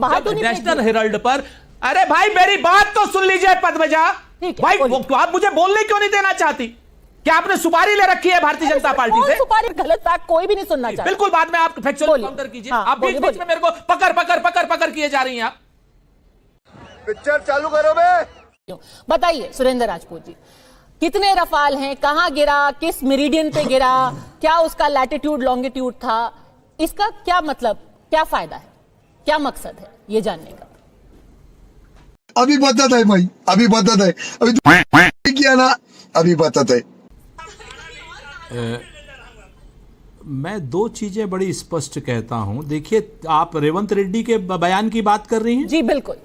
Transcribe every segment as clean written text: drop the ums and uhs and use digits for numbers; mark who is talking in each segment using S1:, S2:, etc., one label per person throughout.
S1: National Herald पर। अरे भाई मेरी बात तो सुन लीजिए पद्मजा भाई, तो आप मुझे बोलने क्यों नहीं देना चाहती? क्या आपने सुपारी ले रखी है भारतीय जनता पार्टी से?
S2: सुपारी गलत बात कोई भी नहीं सुनना चाहता।
S1: बिल्कुल, बाद में आप फैक्चुअल काउंटर कीजिए। आप बीच बीच में मेरे को पकड़ किए जा रही हैं। आप
S3: पिक्चर चालू करो बे।
S2: बताइए सुरेंद्र राजपूत जी, कितने रफाल हैं, कहां गिरा, किस मेरिडियन पे गिरा, क्या उसका लैटिट्यूड लॉन्गिट्यूड था, इसका क्या मतलब, क्या फायदा है, क्या मकसद है ये जानने का?
S3: अभी बताता है भाई, अभी बताता है, अभी किया ना, अभी बताता है।
S1: मैं दो चीजें बड़ी स्पष्ट कहता हूं। देखिए, आप रेवंत रेड्डी के बयान की बात कर रही हैं?
S2: जी बिल्कुल।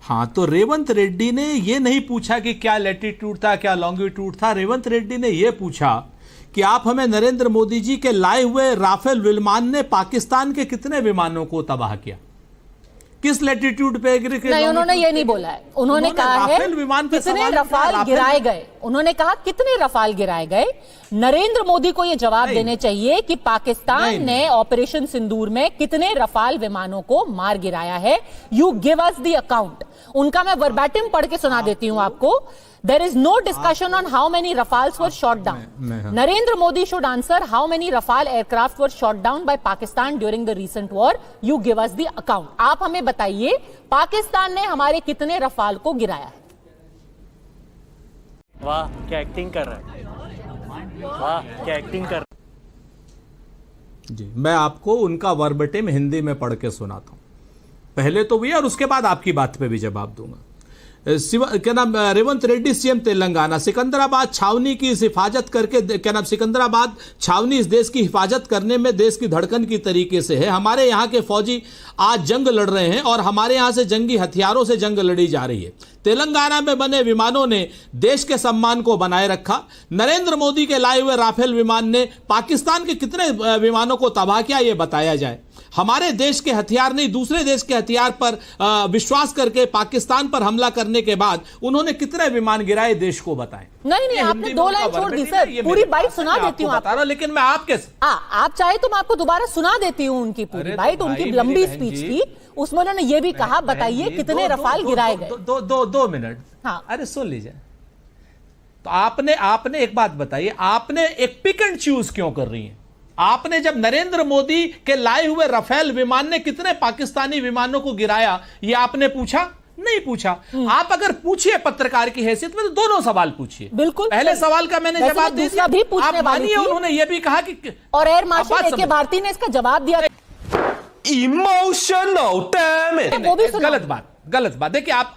S1: हाँ, तो रेवंत रेड्डी ने यह नहीं पूछा कि क्या लैटिट्यूड था, क्या लॉन्गिट्यूड था। रेवंत रेड्डी ने यह पूछा कि आप हमें नरेंद्र मोदी जी के लाए हुए राफेल विमान ने पाकिस्तान के कितने विमानों को तबाह किया, किस लैटिट्यूड पे
S2: नहीं, उन्होंने ये नहीं बोला है। उन्होंने कहा है कितने रफाल गिराए गए। उन्होंने कहा कितने रफाल गिराए गए। नरेंद्र मोदी को ये जवाब देने चाहिए कि पाकिस्तान ने ऑपरेशन सिंदूर में कितने रफाल विमानों को मार गिराया है। You give us the account. उनका मैं वर्बैटिम पढ़ के सुना देती हूं आपको। There is no discussion on how many Rafales were shot down. Narendra Modi should answer how many Rafale aircraft were shot down by Pakistan during the recent war. You give us the account. आप हमें बताइए पाकिस्तान ने हमारे कितने Rafale को गिराया है?
S4: वाह क्या एक्टिंग कर रहा है, वाह क्या एक्टिंग कर रहा है।
S1: जी, मैं आपको उनका वर्बटिम हिंदी में पढ़ के सुनाता हूं। पहले तो भी और उसके बाद आपकी बात पे भी जवाब दूंगा। क्या नाम, रेवंत रेड्डी सीएम तेलंगाना, सिकंदराबाद छावनी की हिफाजत करके, क्या नाम, सिकंदराबाद छावनी इस देश की हिफाजत करने में देश की धड़कन की तरीके से है। हमारे यहाँ के फौजी आज जंग लड़ रहे हैं और हमारे यहाँ से जंगी हथियारों से जंग लड़ी जा रही है। तेलंगाना में बने विमानों ने देश के सम्मान को बनाए रखा। नरेंद्र मोदी के लाए हुए राफेल विमान ने पाकिस्तान के कितने विमानों को तबाह किया, यह बताया जाए। हमारे देश के हथियार नहीं, दूसरे देश के हथियार पर विश्वास करके पाकिस्तान पर हमला करने के बाद उन्होंने कितने विमान गिराए, देश को बताएं।
S2: नहीं, आपने 2 लाइन छोड़ दी सर, पूरी बाइट सुना देती हूँ आपको।
S1: लेकिन मैं आपके
S2: आप चाहे तो मैं आपको दोबारा सुना देती हूँ उनकी पूरी बाइट। उनकी लंबी स्पीच थी, उसमें उन्होंने ये भी कहा बताइए कितने रफाल गिराए गए।
S1: 2 मिनट। हाँ, अरे सुन लीजिए। तो आपने एक बात बताइए, आपने एक पिक एंड चूज क्यों कर रही है? आपने जब नरेंद्र मोदी के लाए हुए राफेल विमान ने कितने पाकिस्तानी विमानों को गिराया, ये आपने पूछा? नहीं पूछा। आप अगर पूछिए पत्रकार की हैसियत में तो दोनों सवाल पूछिए।
S2: बिल्कुल,
S1: पहले सवाल का मैंने जवाब दे दिया। आप मानिए उन्होंने ये भी कहा कि, और
S2: एयर मार्शल ए.के. भारती ने इसका जवाब दिया।
S5: Emotional damage.
S2: वो भी
S1: गलत बात। देखिए, आप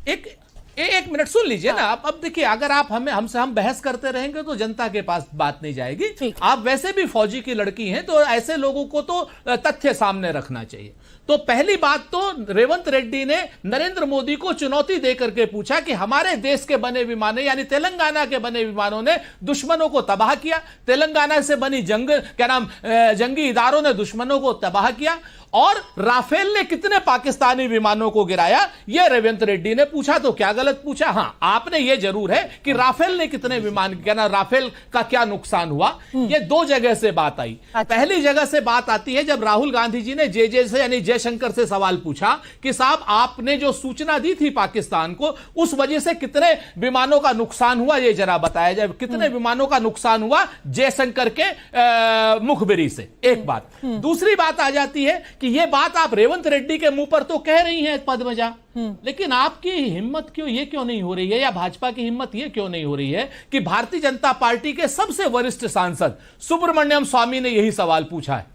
S1: एक मिनट सुन लीजिए ना। अब देखिए, अगर आप हम बहस करते रहेंगे तो जनता के पास बात नहीं जाएगी। आप वैसे भी फौजी की लड़की हैं, तो ऐसे लोगों को तो तथ्य सामने रखना चाहिए। तो पहली बात तो रेवंत रेड्डी ने नरेंद्र मोदी को चुनौती देकर के पूछा कि हमारे देश के बने विमानों, यानी तेलंगाना के बने विमानों ने दुश्मनों को तबाह किया। तेलंगाना से बनी जंगी इदारों ने दुश्मनों को तबाह किया। और राफेल ने कितने पाकिस्तानी विमानों को गिराया, यह रेवंत रेड्डी ने पूछा। तो क्या गलत पूछा? हां, आपने यह जरूर है कि राफेल ने कितने विमान, राफेल का क्या नुकसान हुआ। यह 2 जगह से बात आई। पहली जगह से बात आती है जब राहुल गांधी जी ने जे से, यानी जयशंकर से सवाल पूछा कि साहब आपने जो सूचना दी थी पाकिस्तान को, उस वजह से कितने विमानों का नुकसान हुआ, यह जरा बताया जाए। कितने विमानों का नुकसान हुआ जयशंकर के मुखबिरी से? एक बात। दूसरी बात आ जाती है कि यह बात आप रेवंत रेड्डी के मुंह पर तो कह रही हैं पद्मजा, लेकिन आपकी हिम्मत क्यों नहीं हो रही है, या भाजपा की हिम्मत यह क्यों नहीं हो रही है कि भारतीय जनता पार्टी के सबसे वरिष्ठ सांसद सुब्रमण्यम स्वामी ने यही सवाल पूछा है।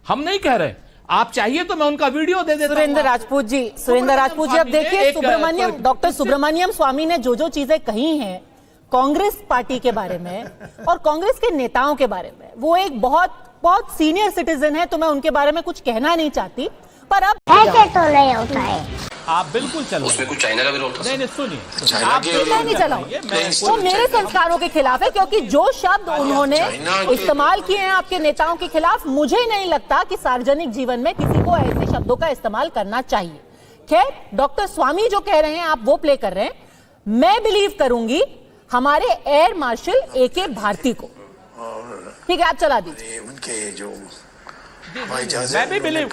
S1: हम नहीं कह रहे, आप चाहिए तो मैं उनका वीडियो दे देता हूं।
S2: सुरेंद्र राजपूत जी, अब देखिए, डॉक्टर सुब्रमण्यम स्वामी ने जो चीजें कही हैं कांग्रेस पार्टी के बारे में और कांग्रेस के नेताओं के बारे में, वो एक बहुत सीनियर सिटीजन है, तो मैं उनके बारे में कुछ कहना नहीं चाहती। पर अब
S6: ऐसे तो नहीं होता है।
S1: आप बिल्कुल चलो,
S5: उसमें कुछ चाइना का भी रोल था।
S1: नहीं सुनिए,
S2: आप नहीं चलाओ, वो मेरे संस्कारों के खिलाफ है। क्योंकि जो शब्द उन्होंने इस्तेमाल किए हैं आपके नेताओं के खिलाफ, मुझे नहीं लगता कि सार्वजनिक जीवन में किसी को ऐसे शब्दों का इस्तेमाल करना चाहिए। खैर, डॉक्टर स्वामी जो कह रहे हैं आप वो प्ले कर रहे हैं। मैं बिलीव करूंगी हमारे एयर मार्शल ए.के. भारती को।
S6: और
S2: ठीक है, आप चला दीजिए।
S6: उनके जो
S1: मैं भी बिलीव,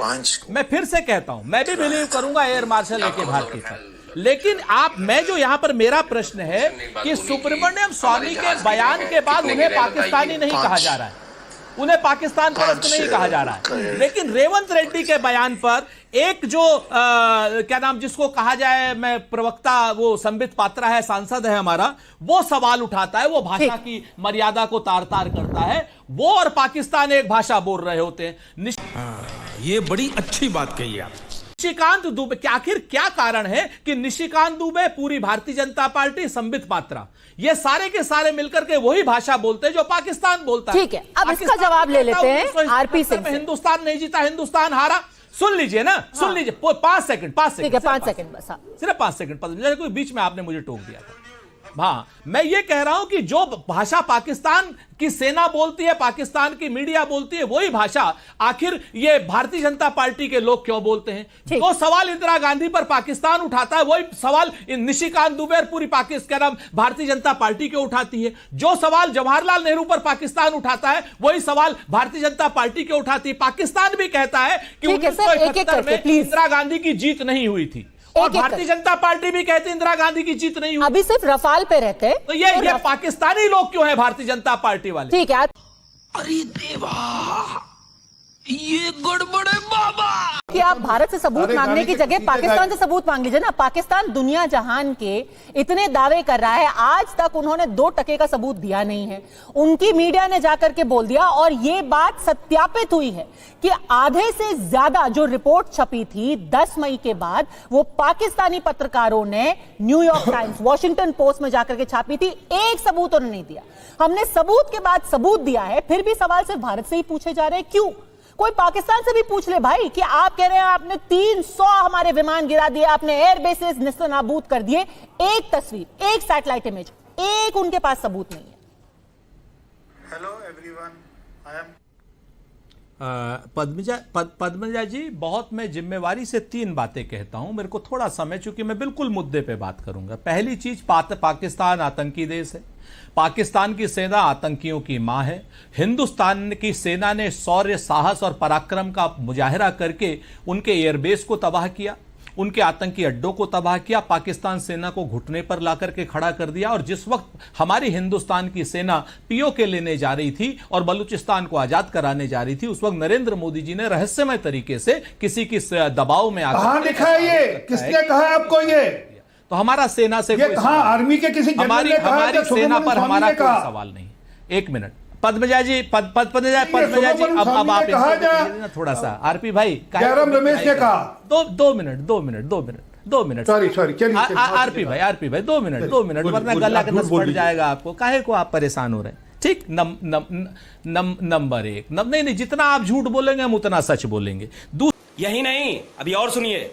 S1: मैं फिर से कहता हूं, मैं भी बिलीव करूंगा एयर मार्शल ए के भारती पर। लेकिन मैं जो यहां पर मेरा प्रश्न है कि सुब्रमण्यम स्वामी के बयान के बाद उन्हें पाकिस्तानी नहीं कहा जा रहा है, उन्हें पाकिस्तान परस्त नहीं कहा जा रहा है, लेकिन रेवंत रेड्डी के बयान पर एक जो क्या नाम जिसको कहा जाए, मैं प्रवक्ता, वो संबित पात्रा है, सांसद है हमारा, वो सवाल उठाता है, वो भाषा की मर्यादा को तार तार करता है, वो और पाकिस्तान एक भाषा बोल रहे होते हैं।
S7: ये बड़ी अच्छी बात कही आप।
S1: निशिकांत दुबे, आखिर क्या कारण है कि निशिकांत दुबे, पूरी भारतीय जनता पार्टी, संबित पात्रा, ये सारे के सारे मिलकर के वही भाषा बोलते हैं जो पाकिस्तान बोलता है।
S2: ठीक है, अब इसका जवाब ले लेते हैं आरपी सिंह से।
S1: हिंदुस्तान नहीं जीता, हिंदुस्तान हारा। सुन लीजिए ना, सुन लीजिए, 5 सेकंड, 5 सेकंड,
S2: ठीक है, 5 सेकंड बस,
S1: सिर्फ 5 सेकंड। कोई बीच में आपने मुझे टोक दिया था। हाँ, मैं ये कह रहा हूं कि जो भाषा पाकिस्तान की सेना बोलती है, पाकिस्तान की मीडिया बोलती है, वही भाषा आखिर ये भारतीय जनता पार्टी के लोग क्यों बोलते हैं? जो सवाल इंदिरा गांधी पर पाकिस्तान उठाता है, वही सवाल निशिकांत दुबे और पूरी पाकिस्तान भारतीय जनता पार्टी क्यों उठाती है? जो सवाल जवाहरलाल नेहरू पर पाकिस्तान उठाता है, वही सवाल भारतीय जनता पार्टी क्यों उठाती है? पाकिस्तान भी कहता है कि 1971 में इंदिरा गांधी की जीत नहीं हुई थी, और भारतीय जनता पार्टी भी कहती है इंदिरा गांधी की जीत नहीं हुई।
S2: अभी सिर्फ रफाल पे रहते हैं,
S1: तो ये पाकिस्तानी लोग क्यों हैं भारतीय जनता पार्टी वाले?
S2: ठीक है।
S7: अरे देवा, ये गड़बड़ है बाबा।
S2: कि आप भारत से सबूत मांगने की जगह पाकिस्तान से सबूत मांग लीजिए ना। पाकिस्तान दुनिया जहान के इतने दावे कर रहा है, आज तक उन्होंने 2% का सबूत दिया नहीं है। उनकी मीडिया ने जाकर के बोल दिया, और ये बात सत्यापित हुई है कि आधे से ज्यादा जो रिपोर्ट छपी थी 10 मई के बाद, वो पाकिस्तानी पत्रकारों ने न्यूयॉर्क टाइम्स, वॉशिंगटन पोस्ट में जाकर के छापी थी। एक सबूत उन्होंने नहीं दिया। हमने सबूत के बाद सबूत दिया है, फिर भी सवाल सिर्फ भारत से ही पूछे जा रहे हैं। क्यों? कोई पाकिस्तान से भी पूछ ले भाई, कि आप कह रहे हैं आपने 300 हमारे विमान गिरा दिए, आपने एयर बेसेस निस्तनाबूद कर दिए। एक तस्वीर, एक सैटेलाइट इमेज, एक उनके पास सबूत नहीं है।
S6: Hello everyone, I am
S1: Padmaja ji, बहुत मैं जिम्मेवारी से 3 बातें कहता हूं। मेरे को थोड़ा समय, चूंकि मैं बिल्कुल मुद्दे पे बात करूंगा। पहली चीज, पाकिस्तान आतंकी देश है, पाकिस्तान की सेना आतंकियों की मां है। हिंदुस्तान की सेना ने शौर्य, साहस और पराक्रम का मुजाहिरा करके उनके एयरबेस को तबाह किया, उनके आतंकी अड्डों को तबाह किया, पाकिस्तान सेना को घुटने पर लाकर के खड़ा कर दिया। और जिस वक्त हमारी हिंदुस्तान की सेना पीओके लेने जा रही थी और बलूचिस्तान को आजाद कराने जा रही थी, उस वक्त नरेंद्र मोदी जी ने रहस्यमय तरीके से किसी की दबाव में आकर,
S8: कहां लिखा है ये? किसने कहा आपको ये?
S1: तो हमारा सेना से
S8: ये कहां, आर्मी के किसी
S1: हमारी सेना पर हमारा कोई सवाल नहीं। 1 मिनट पद्मजा जी, पद्मजा जी, अब आप थोड़ा सा, आरपी भाई,
S8: रमेश ने कहा
S1: 2 मिनट,
S8: सॉरी, चलिए
S1: आरपी भाई 2 मिनट, वरना गला का नस पड़ जाएगा आपको। काहे को आप परेशान हो रहे हैं? ठीक, नंबर 1, नहीं, जितना आप झूठ बोलेंगे हम उतना सच बोलेंगे।
S7: यही नहीं, अभी और सुनिए।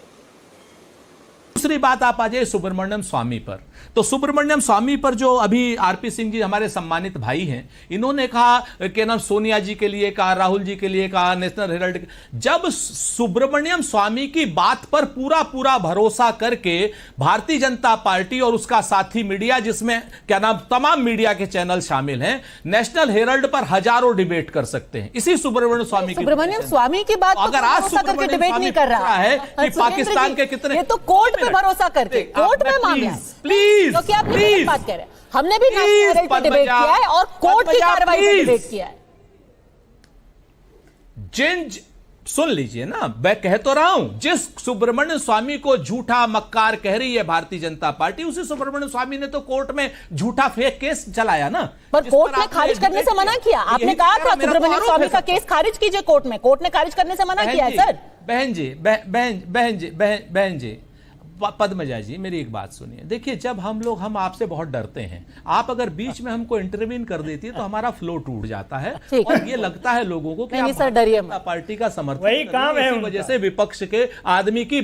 S1: दूसरी बात, आप आ जाइए सुब्रमण्यम स्वामी पर। तो सुब्रमण्यम स्वामी पर जो अभी आरपी सिंह जी हमारे सम्मानित भाई हैं, इन्होंने कहा कि ना, सोनिया जी के लिए कहा, राहुल जी के लिए कहा, नेशनल हेराल्ड, जब सुब्रमण्यम स्वामी की बात पर पूरा भरोसा करके भारतीय जनता पार्टी और उसका साथी मीडिया, जिसमें क्या नाम तमाम मीडिया के चैनल शामिल हैं, नेशनल हेराल्ड पर हजारों डिबेट कर सकते हैं इसी सुब्रमण्यम स्वामी
S2: की बात।
S1: अगर आज सुब्रमण्यम
S2: डिबेट नहीं कर रहा
S1: है कि पाकिस्तान के कितने,
S2: ये तो कोर्ट पे भरोसा करके कोर्ट में मांगा,
S1: प्लीज,
S2: क्योंकि आप बात कह रहे हैं। हमने भी नेशनल पे डिबेट किया है और कोर्ट की कार्रवाई पे डिबेट किया है।
S1: सुन लीजिए ना, मैं कह तो रहा हूं, जिस सुब्रमण्यम स्वामी को झूठा मक्कार कह रही है भारतीय जनता पार्टी, उसी सुब्रमण्यम स्वामी ने तो कोर्ट में झूठा फेक केस चलाया ना,
S2: पर कोर्ट ने खारिज करने से मना किया। आपने कहा था सुब्रमण्यम स्वामी का केस खारिज कीजिए कोर्ट में, कोर्ट ने खारिज करने से मना किया है। सर बहन जी,
S1: पद्मजा जी, मेरी एक बात सुनिए। देखिए, जब हम आपसे बहुत डरते हैं, आप अगर बीच में हमको इंटरवीन कर देती है तो हमारा फ्लो टूट जाता है, और ये लगता है लोगों को कि आप
S2: डरिए
S1: पार्टी का समर्थन,
S4: वही काम है,
S1: इसी वजह से विपक्ष के आदमी की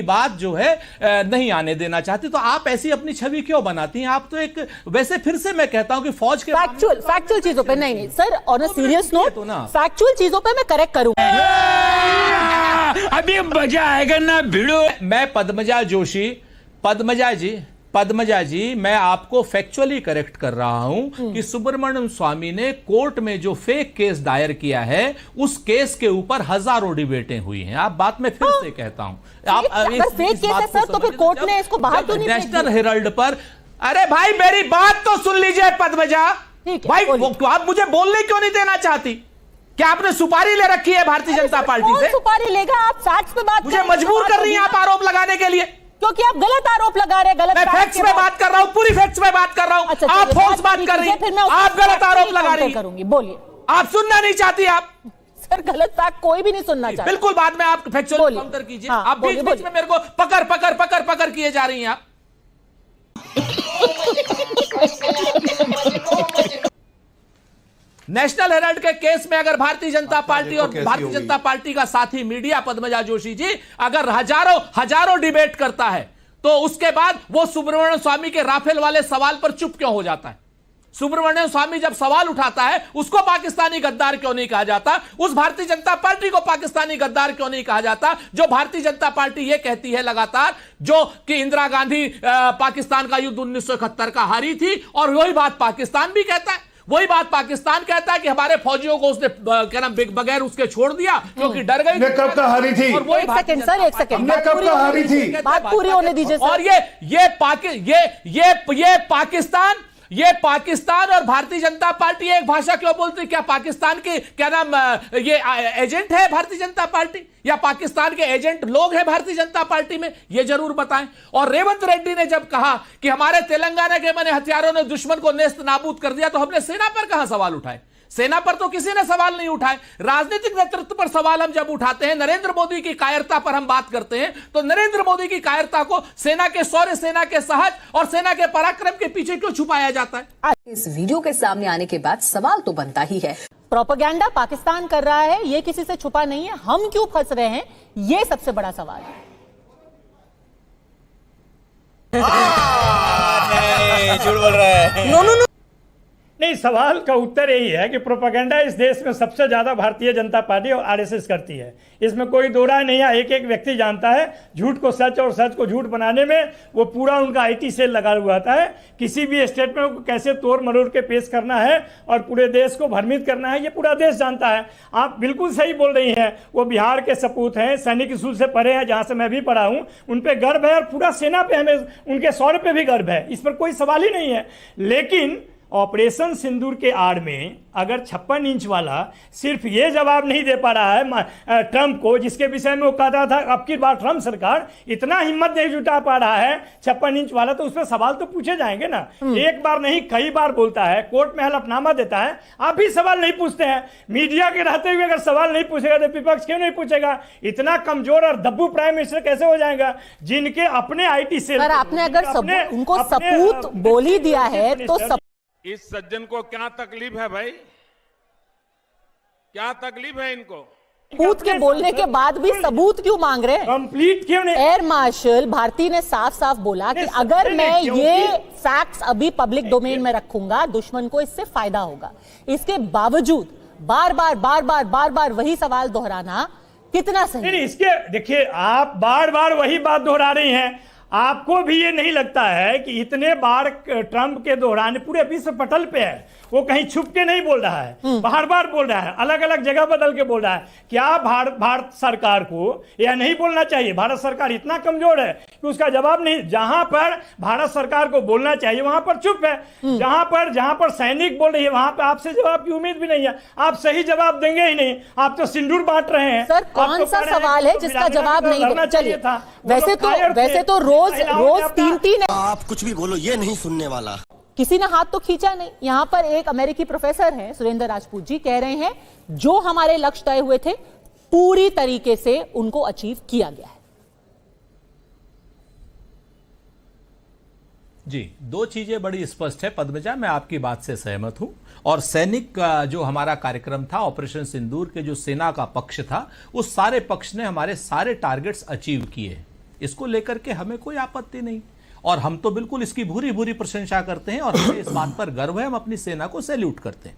S1: बात जो है नहीं आने देना चाहती। तो आप ऐसी अपनी छवि क्यों बनाती हैं? आप तो एक, वैसे फिर से मैं कहता हूं कि फौज के
S2: फैक्चुअल चीजों पे नहीं sir, on a serious note, factual चीजों पे मैं करेक्ट करूंगा।
S7: अभी मजा आएगा ना भिड़ो।
S1: मैं पद्मजा जी, पद्मजा जी, मैं आपको फैक्चुअली करेक्ट कर रहा हूं कि सुब्रमण्यम स्वामी ने कोर्ट में जो फेक केस दायर किया है, उस केस के ऊपर हजारों डिबेटें हुई हैं। आप बात में फिर से कहता हूं, आप
S2: अगर फेक केस है सर, तो फिर कोर्ट ने इसको बाहर क्यों नहीं भेज दिया?
S1: नेशनल हेराल्ड पर, अरे भाई मेरी बात तो सुन लीजिए पद्मजा भाई, आप मुझे बोलने क्यों नहीं देना चाहती? क्या आपने सुपारी ले रखी है भारतीय जनता पार्टी से?
S2: सुपारी लेगा? आप फैक्ट्स पे बात
S1: मुझे मजबूर कर रही हैं आप आरोप लगाने के लिए,
S2: क्योंकि आप गलत आरोप लगा रहे हैं। गलत
S1: मैं फैक्ट्स पे बात कर रहा हूं, पूरी फैक्ट्स पे बात कर रहा हूं।
S2: अच्छा,
S1: आप फॉल्स बात कर रही हैं, आप गलत आरोप लगा रही
S2: करूंगी। बोलिए,
S1: आप सुनना नहीं चाहती? आप
S2: सर गलत फैक्ट कोई भी नहीं सुनना चाहता।
S1: बिल्कुल, बाद में आप फैक्चुअल काउंटर कीजिए।
S2: हाँ,
S1: आप बीच बीच में मेरे को पकड़ किए जा रही हैं आप। नेशनल हेराल्ड के केस में अगर भारतीय जनता पार्टी और भारतीय जनता पार्टी का साथी मीडिया, पद्मजा जोशी जी, अगर हजारों डिबेट करता है, तो उसके बाद वो सुब्रमण्यम स्वामी के राफेल वाले सवाल पर चुप क्यों हो जाता है? सुब्रमण्यम स्वामी जब सवाल उठाता है, उसको पाकिस्तानी गद्दार क्यों नहीं कहा जाता? उस भारतीय जनता पार्टी को पाकिस्तानी गद्दार क्यों नहीं कहा जाता? जो भारतीय जनता पार्टी ये कहती है लगातार, जो कि इंदिरा गांधी पाकिस्तान का युद्ध 1971 का हारी थी, और वही बात पाकिस्तान भी कहता है। वही बात पाकिस्तान कहता है कि हमारे फौजियों को उसने क्या नाम बगैर उसके छोड़ दिया क्योंकि डर गई।
S8: कब का हारी थी?
S1: और वही
S2: एक सेकंड सर, एक सेकंड,
S8: कब का हारी थी?
S2: बात पूरी होने दीजिए सर।
S1: और ये पाकिस्तान और भारतीय जनता पार्टी एक भाषा क्यों बोलती? क्या पाकिस्तान की क्या नाम ये एजेंट है भारतीय जनता पार्टी, या पाकिस्तान के एजेंट लोग हैं भारतीय जनता पार्टी में? ये जरूर बताएं। और रेवंत रेड्डी ने जब कहा कि हमारे तेलंगाना के बने हथियारों ने दुश्मन को नेस्त नाबूद कर दिया, तो हमने सेना पर कहां सवाल उठाए? सेना पर तो किसी ने सवाल नहीं उठाए। राजनीतिक नेतृत्व पर सवाल हम जब उठाते हैं, नरेंद्र मोदी की कायरता पर हम बात करते हैं, तो नरेंद्र मोदी की कायरता को सेना के शौर्य, सेना के साहस और सेना के पराक्रम के पीछे क्यों छुपाया जाता है?
S9: इस वीडियो के सामने आने के बाद सवाल तो बनता ही है।
S2: प्रोपेगेंडा पाकिस्तान कर रहा है, ये किसी से छुपा नहीं है। हम क्यों फंस रहे हैं, ये सबसे बड़ा सवाल है।
S4: झूठ बोल रहा है।
S10: नहीं, सवाल का उत्तर यही है कि प्रोपेगेंडा इस देश में सबसे ज्यादा भारतीय जनता पार्टी और आरएसएस करती है। इसमें कोई दो राय नहीं है। एक एक व्यक्ति जानता है झूठ को सच और सच को झूठ बनाने में वो पूरा उनका आईटी सेल लगा हुआ आता है। किसी भी स्टेटमेंट को कैसे तोड़ मरोड़ के पेश करना है और पूरे देश को भ्रमित करना है, ये पूरा देश जानता है। आप बिल्कुल सही बोल रही हैं। वो बिहार के सपूत हैं, सैनिक स्कूल से पढ़े हैं, जहाँ से मैं भी पढ़ा हूँ। उन पर गर्व है और पूरा सेना पे हमें उनके शौर्य पे भी गर्व है, इस पर कोई सवाल ही नहीं है। लेकिन ऑपरेशन सिंदूर के आड़ में अगर 56 इंच वाला सिर्फ ये जवाब नहीं दे पा रहा है ट्रंप को, जिसके विषय में वो कहता था अब की बार ट्रंप सरकार इतना हिम्मत नहीं जुटा पा रहा है 56 इंच वाला, तो उस पर सवाल तो पूछे जाएंगे ना। एक बार नहीं कई बार बोलता है, कोर्ट में हलफनामा देता है, आप भी सवाल नहीं पूछते हैं। मीडिया के रहते हुए अगर सवाल नहीं पूछेगा तो विपक्ष क्यों नहीं पूछेगा? इतना कमजोर और दब्बू प्राइम मिनिस्टर कैसे हो जाएगा जिनके अपने आईटी सेल।
S2: आपने अगर उनको सपूत बोल ही दिया है तो
S11: इस सज्जन को क्या तकलीफ है भाई? क्या तकलीफ है इनको?
S2: सबूत के बोलने के बाद भी सबूत क्यों मांग रहे हैं?
S10: कंप्लीट क्यों नहीं?
S2: एयर मार्शल भारती ने साफ साफ बोला कि अगर मैं ये फैक्ट्स अभी पब्लिक डोमेन में रखूंगा, दुश्मन को इससे फायदा होगा। इसके बावजूद बार बार वही सवाल दोहराना कितना सही?
S10: नहीं, इसके देखिए, आप बार बार वही बात दोहरा रही हैं। आपको भी ये नहीं लगता है कि इतने बार ट्रंप के दोहराने पूरे विश्व पटल पे है, वो कहीं छुप के नहीं बोल रहा है, बार बार बोल रहा है, अलग अलग जगह बदल के बोल रहा है। क्या भारत सरकार को यह नहीं बोलना चाहिए? भारत सरकार इतना कमजोर है कि उसका जवाब नहीं। जहां पर भारत सरकार को बोलना चाहिए वहां पर चुप है। जहां पर सैनिक बोल रही है वहां पर आपसे जवाब की उम्मीद भी नहीं है। आप सही जवाब देंगे ही नहीं, आप तो सिंदूर बांट रहे हैं।
S2: सर, कौन सा सवाल है जिसका जवाब नहीं चाहिए था? वैसे तो रोज 3-3
S12: आप कुछ भी बोलो, ये नहीं सुनने वाला।
S2: किसी ने हाथ तो खींचा नहीं। यहां पर एक अमेरिकी प्रोफेसर हैं, सुरेंद्र राजपूत जी, कह रहे हैं जो हमारे लक्ष्य तय हुए थे पूरी तरीके से उनको अचीव किया गया है।
S1: जी, दो चीजें बड़ी स्पष्ट है पद्मजा, मैं आपकी बात से सहमत हूं। और सैनिक का जो हमारा कार्यक्रम था, ऑपरेशन सिंदूर के जो सेना का पक्ष था, उस सारे पक्ष ने हमारे सारे टारगेट्स अचीव किए। इसको लेकर के हमें कोई आपत्ति नहीं, और हम तो बिल्कुल इसकी भूरी भूरी प्रशंसा करते हैं और हमें इस बात पर गर्व है, हम अपनी सेना को सैल्यूट करते हैं।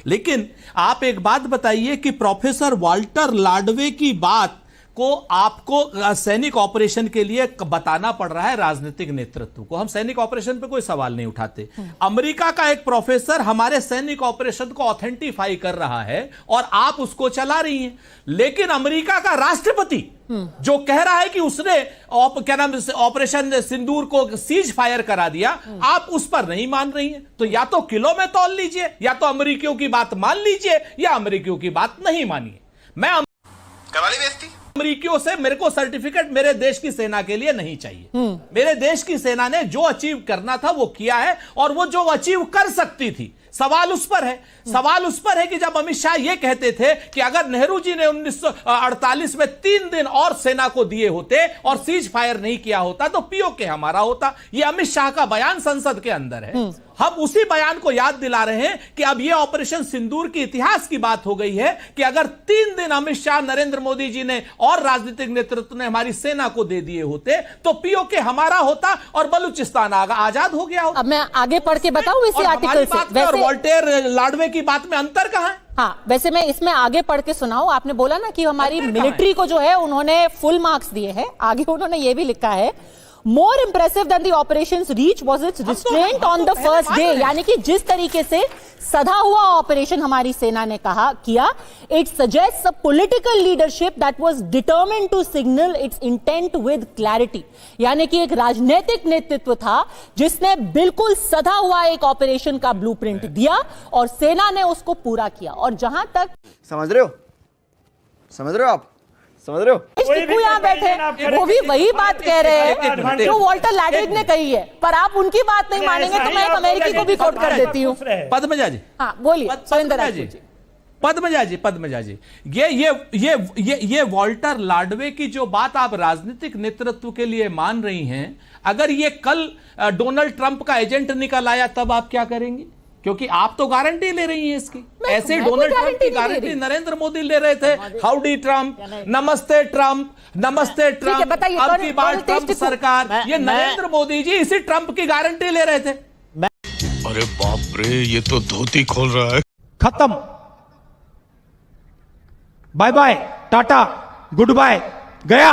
S1: लेकिन आप एक बात बताइए कि प्रोफेसर वाल्टर लाडवे की बात को आपको सैनिक ऑपरेशन के लिए बताना पड़ रहा है राजनीतिक नेतृत्व को। हम सैनिक ऑपरेशन पे कोई सवाल नहीं उठाते। अमेरिका का एक प्रोफेसर हमारे सैनिक ऑपरेशन को ऑथेंटिफाई कर रहा है और आप उसको चला रही हैं। लेकिन अमेरिका का राष्ट्रपति जो कह रहा है कि उसने क्या नाम ऑपरेशन सिंदूर को सीज फायर करा दिया, आप उस पर नहीं मान रही हैं। तो या तो किलो में तौल लीजिए, या तो अमेरिकियों की बात मान लीजिए, या अमेरिकियों की बात नहीं मानिए। मैं
S5: करवाली बेइज्जती
S1: अमेरिकियों से मेरे को सर्टिफिकेट मेरे देश की सेना के लिए नहीं चाहिए। मेरे देश की सेना ने जो अचीव करना था वो किया है, और वो जो अचीव कर सकती थी। सवाल उस पर है, सवाल उस पर है कि जब अमित शाह ये कहते थे कि अगर नेहरू जी ने 1948 में 3 दिन और सेना को दिए होते और सीज फायर नहीं किया होता तो पीओके हमारा होता। ये अमित शाह का बयान संसद के अंदर है। हम उसी बयान को याद दिला रहे हैं कि अब यह ऑपरेशन सिंदूर की इतिहास की बात हो गई है कि अगर 3 दिन अमित शाह, नरेंद्र मोदी जी ने और राजनीतिक नेतृत्व ने हमारी सेना को दे दिए होते तो पीओके हमारा होता और बलूचिस्तान आजाद हो गया होता।
S2: अब मैं आगे पढ़ के बताऊं इसी आर्टिकल से,
S1: और वोल्टेयर लाडवे की बात में अंतर कहां है?
S2: हाँ, वैसे मैं इसमें आगे पढ़ के सुनाऊं। आपने बोला ना कि हमारी मिलिट्री को जो है उन्होंने फुल मार्क्स दिए हैं। आगे उन्होंने ये भी लिखा है, more impressive than the operations reach was its restraint on the first day. यानी कि जिस तरीके से सधा हुआ ऑपरेशन हमारी सेना ने किया, it suggests a political leadership that was determined to signal its intent with clarity. यानी कि एक राजनीतिक नेतृत्व था जिसने बिल्कुल सधा हुआ एक ऑपरेशन का ब्लूप्रिंट दिया और सेना ने उसको पूरा किया। और जहां तक
S12: समझ रहे हो आप समझ रहे हो?
S2: यहाँ बैठे वो भी वही बात कह रहे हैं जो वॉल्टर लैडेज ने कही है, पर आप उनकी बात नहीं मानेंगे तो मैं एक अमेरिकी को भी कोट कर देती हूँ।
S1: पद्मजा जी,
S2: हाँ बोलिए।
S1: पद्मजा जी, ये वॉल्टर लाडवे की जो बात आप राजनीतिक नेतृत्व के लिए मान रही हैं, अगर ये कल डोनाल्ड ट्रंप का एजेंट निकल आया तब आप क्या करेंगी? क्योंकि आप तो गारंटी ले रही हैं इसकी। ऐसे डोनाल्ड ट्रंप की गारंटी नरेंद्र मोदी ले रहे थे। हाउडी ट्रंप, नमस्ते ट्रंप, नमस्ते ट्रंप, अब की बार ट्रंप सरकार। ये नरेंद्र मोदी जी इसी ट्रंप की गारंटी ले रहे थे।
S11: अरे बाप रे, ये तो धोती खोल रहा है।
S10: खत्म, bye bye, tata, goodbye, गया।